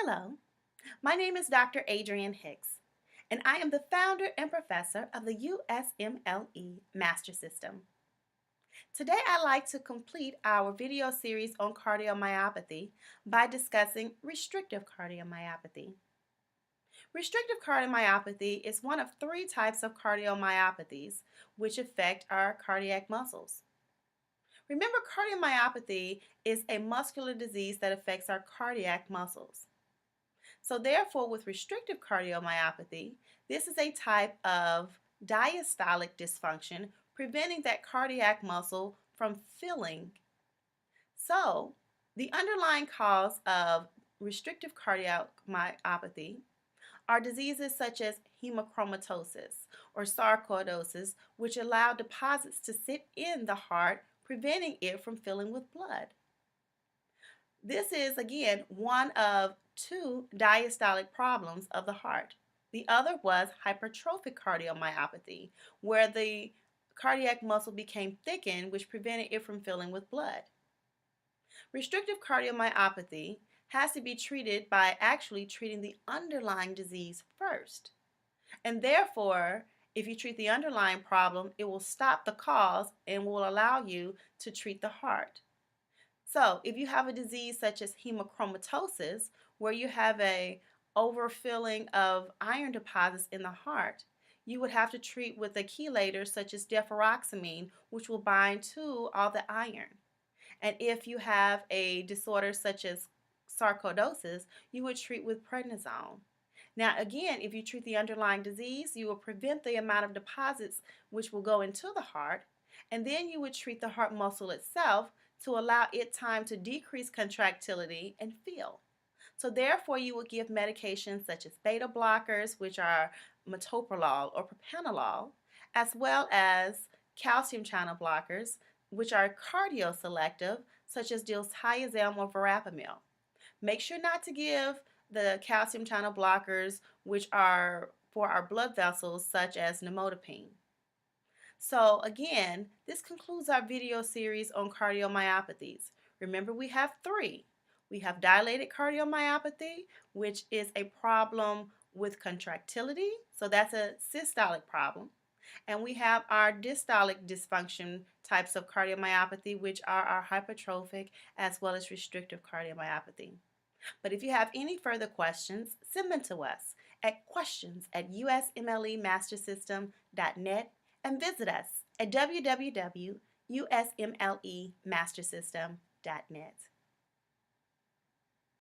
Hello, my name is Dr. Adrienne Hicks, and I am the founder and professor of the USMLE Master System. Today, I'd like to complete our video series on cardiomyopathy by discussing restrictive cardiomyopathy. Restrictive cardiomyopathy is one of three types of cardiomyopathies which affect our cardiac muscles. Remember, cardiomyopathy is a muscular disease that affects our cardiac muscles. So therefore, with restrictive cardiomyopathy, this is a type of diastolic dysfunction preventing that cardiac muscle from filling. So the underlying cause of restrictive cardiomyopathy are diseases such as hemochromatosis or sarcoidosis, which allow deposits to sit in the heart, preventing it from filling with blood. This is, again, one of two diastolic problems of the heart. The other was hypertrophic cardiomyopathy, where the cardiac muscle became thickened, which prevented it from filling with blood. Restrictive cardiomyopathy has to be treated by actually treating the underlying disease first. And therefore, if you treat the underlying problem, it will stop the cause and will allow you to treat the heart. So, if you have a disease such as hemochromatosis, where you have a overfilling of iron deposits in the heart, you would have to treat with a chelator such as deferoxamine, which will bind to all the iron. And if you have a disorder such as sarcoidosis, you would treat with prednisone. Now, again, if you treat the underlying disease, you will prevent the amount of deposits which will go into the heart, and then you would treat the heart muscle itself to allow it time to decrease contractility and fill. So therefore, you will give medications such as beta blockers, which are metoprolol or propranolol, as well as calcium channel blockers, which are cardioselective, such as diltiazem or verapamil. Make sure not to give the calcium channel blockers, which are for our blood vessels, such as nimodipine. So again, this concludes our video series on cardiomyopathies. Remember, we have three. We have dilated cardiomyopathy, which is a problem with contractility, so that's a systolic problem. And we have our diastolic dysfunction types of cardiomyopathy, which are our hypertrophic as well as restrictive cardiomyopathy. But if you have any further questions, send them to us at questions@usmlemastersystem.net and visit us at www.usmlemastersystem.net.